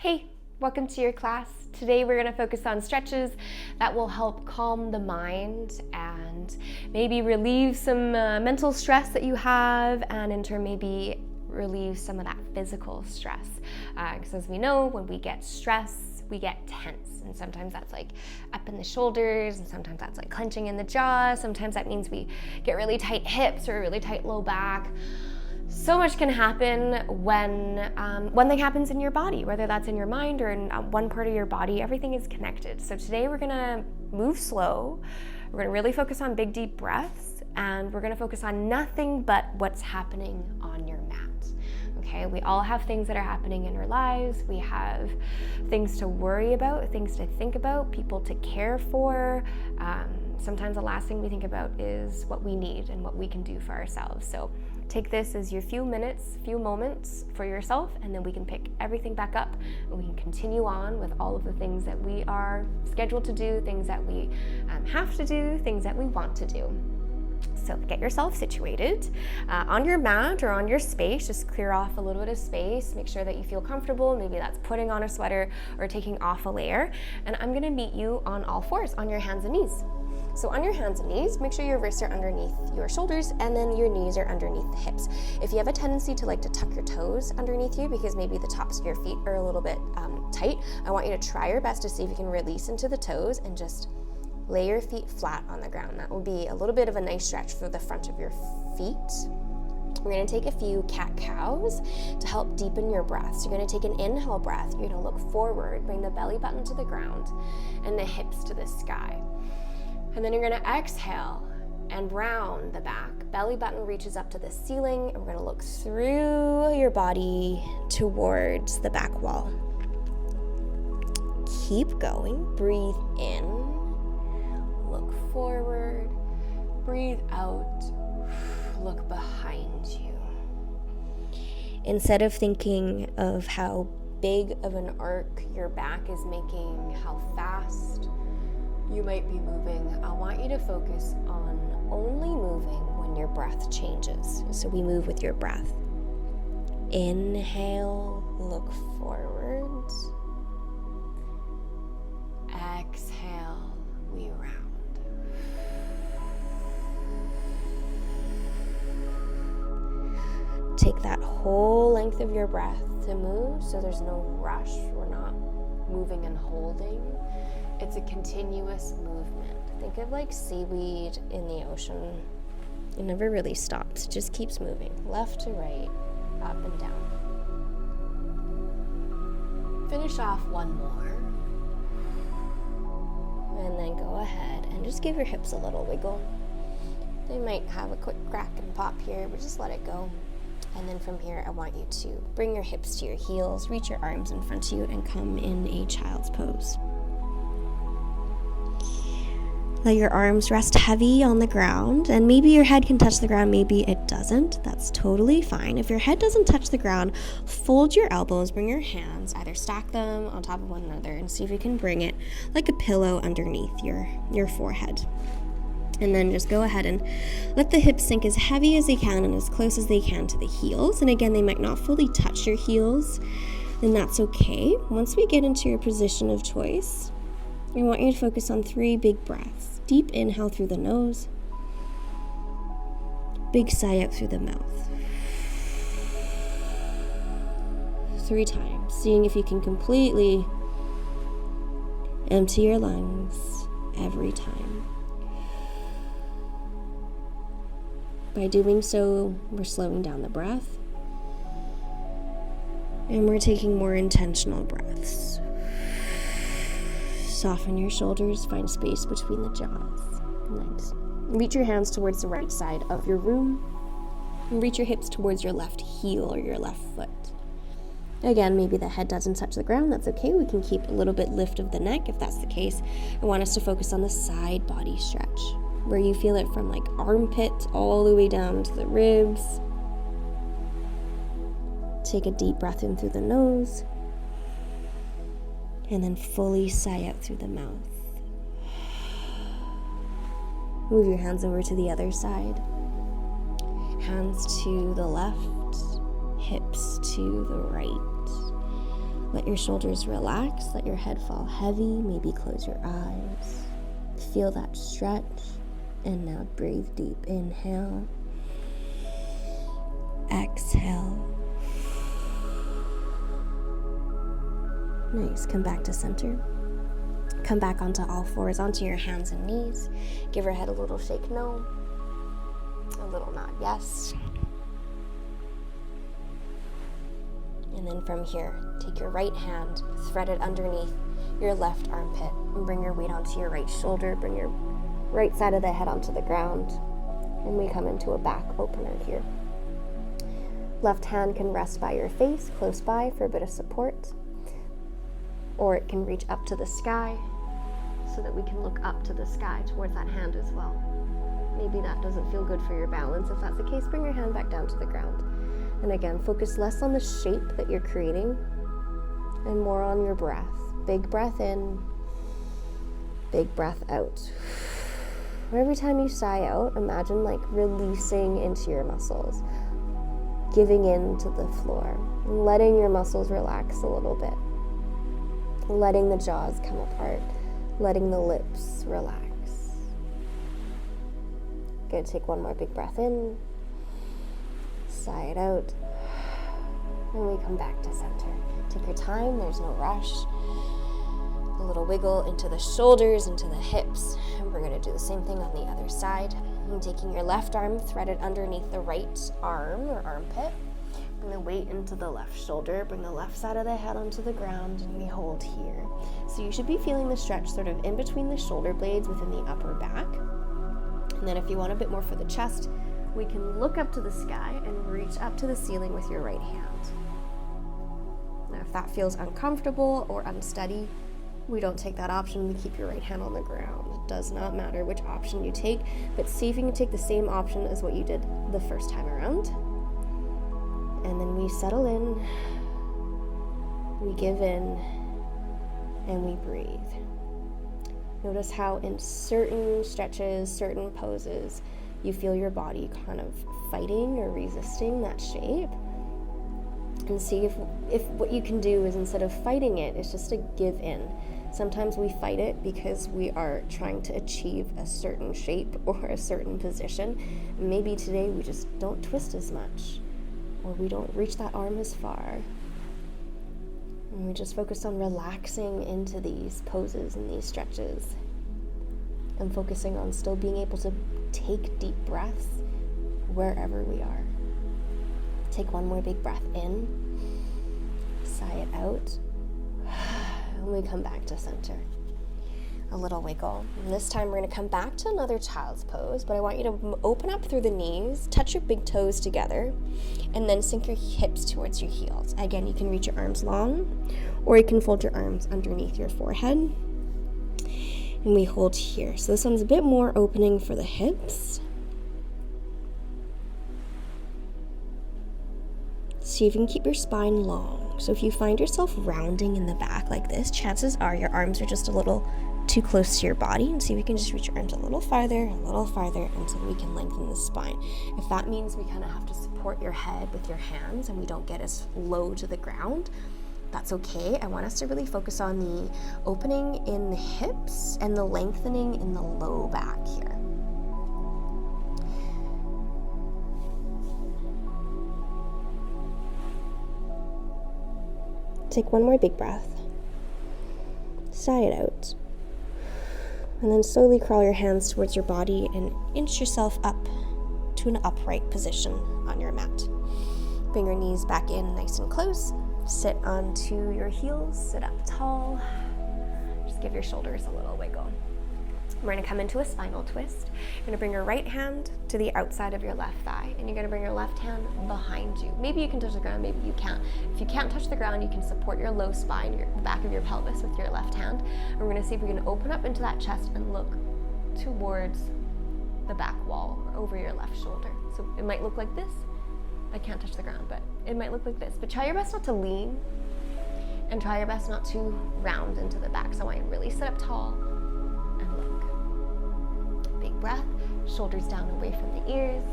Hey, welcome to your class. Today we're going to focus on stretches that will help calm the mind and maybe relieve some mental stress that you have, and in turn maybe relieve some of that physical stress. Because as we know, when we get stress, we get tense, and sometimes that's like up in the shoulders, and sometimes that's like clenching in the jaw. Sometimes that means we get really tight hips or really tight low back. So much can happen when that happens in your body, whether that's in your mind or in one part of your body. Everything is connected. So today we're gonna move slow. We're gonna really focus on big, deep breaths, and we're gonna focus on nothing but what's happening on your mat. Okay, we all have things that are happening in our lives. We have things to worry about, things to think about, people to care for. Sometimes the last thing we think about is what we need and what we can do for ourselves. So take this as your few moments for yourself, and then we can pick everything back up and we can continue on with all of the things that we are scheduled to do, things that we have to do, things that we want to do. So get yourself situated on your mat or on your space. Just clear off a little bit of space. Make sure that you feel comfortable. Maybe that's putting on a sweater or taking off a layer. And I'm gonna meet you on all fours, on your hands and knees. So on your hands and knees, make sure your wrists are underneath your shoulders and then your knees are underneath the hips. If you have a tendency to like to tuck your toes underneath you because maybe the tops of your feet are a little bit tight, I want you to try your best to see if you can release into the toes and just lay your feet flat on the ground. That will be a little bit of a nice stretch for the front of your feet. We're gonna take a few cat-cows to help deepen your breath. So you're gonna take an inhale breath. You're gonna look forward, bring the belly button to the ground and the hips to the sky. And then you're gonna exhale and round the back. Belly button reaches up to the ceiling, and we're gonna look through your body towards the back wall. Keep going, breathe in, look forward, breathe out, look behind you. Instead of thinking of how big of an arc your back is making, how fast you might be moving, I want you to focus on only moving when your breath changes. So we move with your breath. Inhale, look forward. Exhale, we round. Take that whole length of your breath to move, so there's no rush. We're not moving and holding. It's a continuous movement. Think of like seaweed in the ocean. It never really stops. It just keeps moving. Left to right, up and down. Finish off one more. And then go ahead and just give your hips a little wiggle. They might have a quick crack and pop here, but just let it go. And then from here, I want you to bring your hips to your heels, reach your arms in front of you, and come in a child's pose. Let your arms rest heavy on the ground, and maybe your head can touch the ground, maybe it doesn't. That's totally fine. If your head doesn't touch the ground, fold your elbows, bring your hands, either stack them on top of one another, and see if you can bring it like a pillow underneath your forehead. And then just go ahead and let the hips sink as heavy as they can and as close as they can to the heels. And again, they might not fully touch your heels, and that's okay. Once we get into your position of choice, I want you to focus on 3 big breaths. Deep inhale through the nose. Big sigh out through the mouth. 3 times, seeing if you can completely empty your lungs every time. By doing so, we're slowing down the breath, and we're taking more intentional breaths. Soften your shoulders, find space between the jaws. Nice. Reach your hands towards the right side of your room, and reach your hips towards your left heel or your left foot. Again, maybe the head doesn't touch the ground, that's okay. We can keep a little bit lift of the neck if that's the case. I want us to focus on the side body stretch, where you feel it from like armpit all the way down to the ribs. Take a deep breath in through the nose, and then fully sigh out through the mouth. Move your hands over to the other side. Hands to the left, hips to the right. Let your shoulders relax, let your head fall heavy, maybe close your eyes. Feel that stretch, and now breathe deep. Inhale, exhale. Nice, come back to center. Come back onto all fours, onto your hands and knees. Give your head a little shake, no. A little nod, yes. And then from here, take your right hand, thread it underneath your left armpit, and bring your weight onto your right shoulder. Bring your right side of the head onto the ground. And we come into a back opener here. Left hand can rest by your face, close by for a bit of support. Or it can reach up to the sky so that we can look up to the sky towards that hand as well. Maybe that doesn't feel good for your balance. If that's the case, bring your hand back down to the ground. And again, focus less on the shape that you're creating and more on your breath. Big breath in, big breath out. Every time you sigh out, imagine like releasing into your muscles, giving in to the floor, and letting your muscles relax a little bit, letting the jaws come apart, letting the lips relax. Good, take one more big breath in, sigh it out, and we come back to center. Take your time, there's no rush. A little wiggle into the shoulders, into the hips, and we're gonna do the same thing on the other side. And taking your left arm, thread it underneath the right arm or armpit. Bring the weight into the left shoulder, bring the left side of the head onto the ground, and we hold here. So you should be feeling the stretch sort of in between the shoulder blades within the upper back. And then if you want a bit more for the chest, we can look up to the sky and reach up to the ceiling with your right hand. Now, if that feels uncomfortable or unsteady, we don't take that option. We keep your right hand on the ground. It does not matter which option you take, but see if you can take the same option as what you did the first time around. And then we settle in, we give in, and we breathe. Notice how in certain stretches, certain poses, you feel your body kind of fighting or resisting that shape. And see if what you can do is, instead of fighting it, is just to give in. Sometimes we fight it because we are trying to achieve a certain shape or a certain position. Maybe today we just don't twist as much, or we don't reach that arm as far. And we just focus on relaxing into these poses and these stretches, and focusing on still being able to take deep breaths wherever we are. Take one more big breath in, sigh it out, and we come back to center. A little wiggle. And this time we're going to come back to another child's pose, but I want you to open up through the knees, touch your big toes together, and then sink your hips towards your heels. Again, you can reach your arms long, or you can fold your arms underneath your forehead. And we hold here. So this one's a bit more opening for the hips. See if you can keep your spine long. So if you find yourself rounding in the back like this, chances are your arms are just a little too close to your body. And see if you can just reach your arms a little farther until we can lengthen the spine. If that means we kind of have to support your head with your hands and we don't get as low to the ground, that's okay. I want us to really focus on the opening in the hips and the lengthening in the low back here. Take one more big breath. Sigh it out. And then slowly crawl your hands towards your body and inch yourself up to an upright position on your mat. Bring your knees back in nice and close. Sit onto your heels, sit up tall. Just give your shoulders a little wiggle. We're going to come into a spinal twist. You're going to bring your right hand to the outside of your left thigh, and you're going to bring your left hand behind you. Maybe you can touch the ground, maybe you can't. If you can't touch the ground, you can support your low spine, the back of your pelvis with your left hand. And we're going to see if we can open up into that chest and look towards the back wall or over your left shoulder. So it might look like this. I can't touch the ground, but it might look like this. But try your best not to lean, and try your best not to round into the back. So I want you to really sit up tall and look. Big breath, shoulders down away from the ears.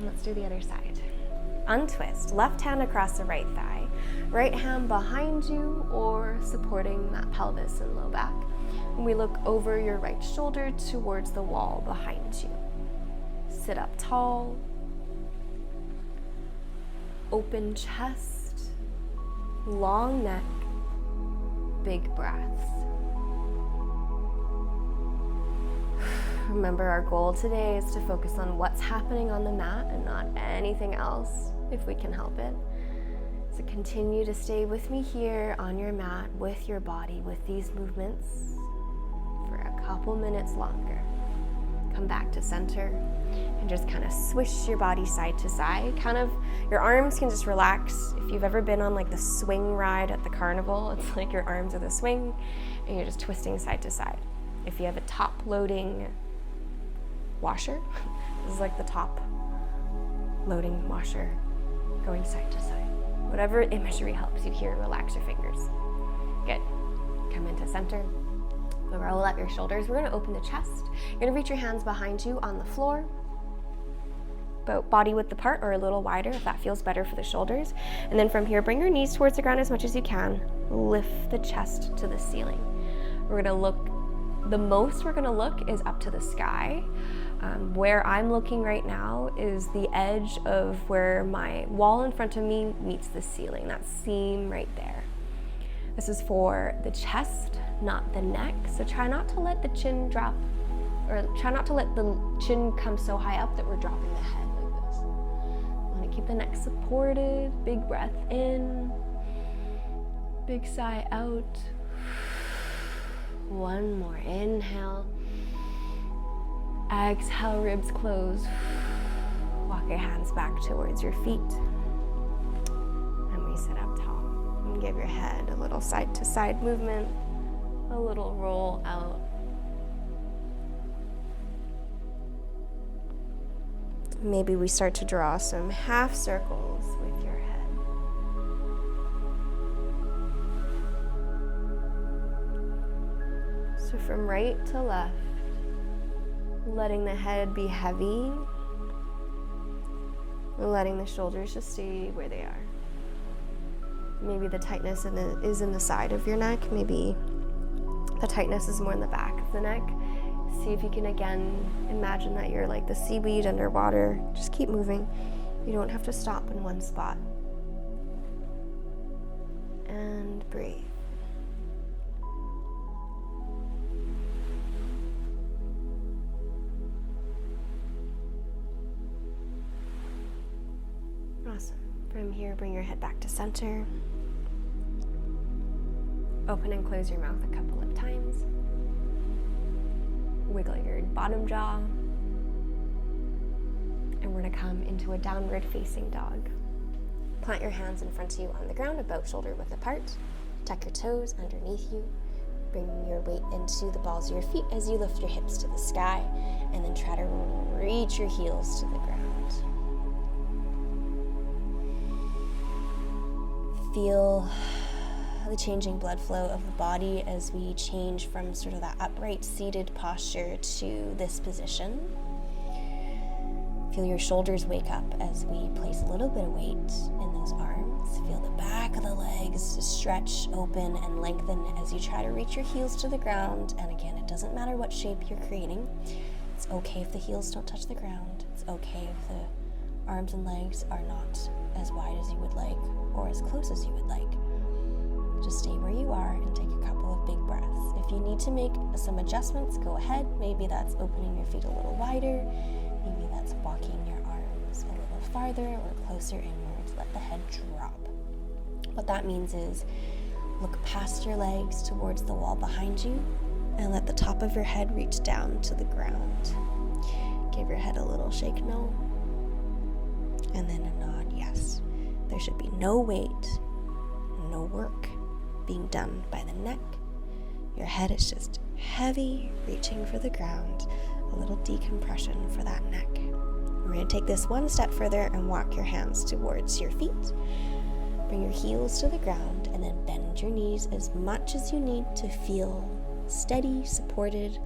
let's do the other side. Untwist, left hand across the right thigh, right hand behind you or supporting that pelvis and low back. And we look over your right shoulder towards the wall behind you. Sit up tall, open chest, long neck, big breaths. Remember, our goal today is to focus on what's happening on the mat and not anything else, if we can help it. So continue to stay with me here on your mat with your body, with these movements for a couple minutes longer. Come back to center and just kind of swish your body side to side. Kind of, your arms can just relax. If you've ever been on like the swing ride at the carnival, it's like your arms are the swing and you're just twisting side to side. If you have a top loading washer, this is like the top loading washer going side to side. Whatever imagery helps you here, relax your fingers. Good. Come into center. Roll up your shoulders. We're going to open the chest. You're going to reach your hands behind you on the floor, about body width apart or a little wider if that feels better for the shoulders. And then from here, bring your knees towards the ground as much as you can. Lift the chest to the ceiling. We're going to look, the most we're going to look is up to the sky. Where I'm looking right now is the edge of where my wall in front of me meets the ceiling, that seam right there. This is for the chest, not the neck. So try not to let the chin drop, or try not to let the chin come so high up that we're dropping the head like this. I want to keep the neck supported. Big breath in, big sigh out. One more inhale. Exhale, ribs close. Walk your hands back towards your feet. And we sit up tall. And give your head a little side to side movement, a little roll out. Maybe we start to draw some half circles with your head. So from right to left, letting the head be heavy, and letting the shoulders just stay where they are. Maybe the tightness is in the side of your neck. Maybe the tightness is more in the back of the neck. See if you can again imagine that you're like the seaweed underwater. Just keep moving. You don't have to stop in one spot. And breathe. Awesome. From here, bring your head back to center. Open and close your mouth a couple of times. Wiggle your bottom jaw. And we're going to come into a downward facing dog. Plant your hands in front of you on the ground, about shoulder width apart. Tuck your toes underneath you. Bring your weight into the balls of your feet as you lift your hips to the sky. And then try to reach your heels to the ground. Feel the changing blood flow of the body as we change from sort of that upright seated posture to this position. Feel your shoulders wake up as we place a little bit of weight in those arms. Feel the back of the legs stretch open and lengthen as you try to reach your heels to the ground. And again, it doesn't matter what shape you're creating. It's okay if the heels don't touch the ground. It's okay if the arms and legs are not as wide as you would like or as close as you would like. Just stay where you are and take a couple of big breaths. If you need to make some adjustments, go ahead. Maybe that's opening your feet a little wider. Maybe that's walking your arms a little farther or closer inwards. Let the head drop. What that means is look past your legs towards the wall behind you and let the top of your head reach down to the ground. Give your head a little shake no, and then a nod yes. There should be no weight, no work being done by the neck. Your head is just heavy, reaching for the ground, a little decompression for that neck. We're going to take this one step further and walk your hands towards your feet. Bring your heels to the ground and then bend your knees as much as you need to feel steady, supported,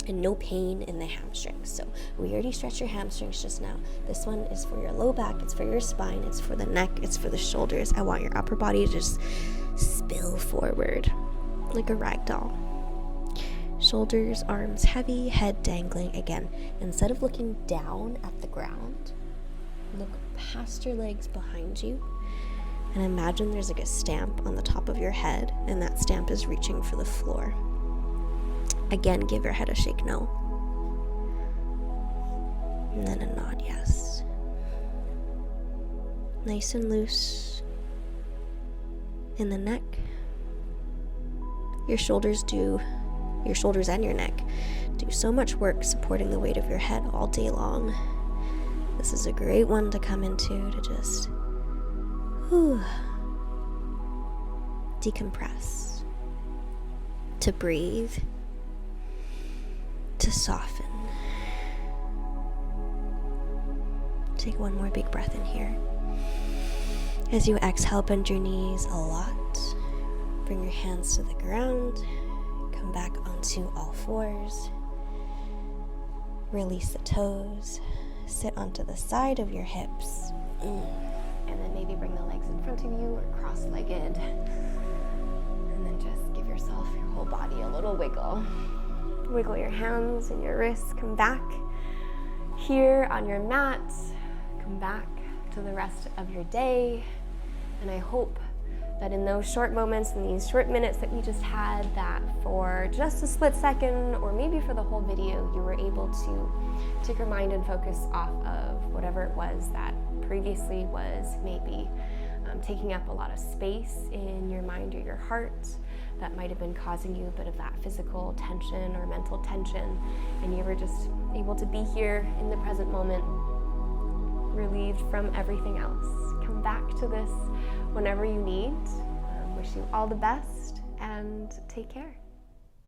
and no pain in the hamstrings. So we already stretched your hamstrings just now. This one is for your low back, it's for your spine, it's for the neck, it's for the shoulders. I want your upper body to just spill forward like a ragdoll. Shoulders, arms heavy, head dangling. Again, instead of looking down at the ground, look past your legs behind you and imagine there's like a stamp on the top of your head, and that stamp is reaching for the floor. Again, give your head a shake no. And then a nod yes. Nice and loose in the neck. Your shoulders and your neck do so much work supporting the weight of your head all day long. This is a great one to come into to just decompress, to breathe, to soften. Take one more big breath in here. As you exhale, bend your knees a lot. Bring your hands to the ground. Come back onto all fours. Release the toes. Sit onto the side of your hips. And then maybe bring the legs in front of you or cross-legged. And then just give yourself, your whole body a little wiggle. Wiggle your hands and your wrists. Come back here on your mat. Come back to the rest of your day. And I hope that in those short moments, in these short minutes that we just had, that for just a split second, or maybe for the whole video, you were able to take your mind and focus off of whatever it was that previously was maybe taking up a lot of space in your mind or your heart, that might have been causing you a bit of that physical tension or mental tension, and you were just able to be here in the present moment, relieved from everything else. Come back to this whenever you need. Wish you all the best and take care.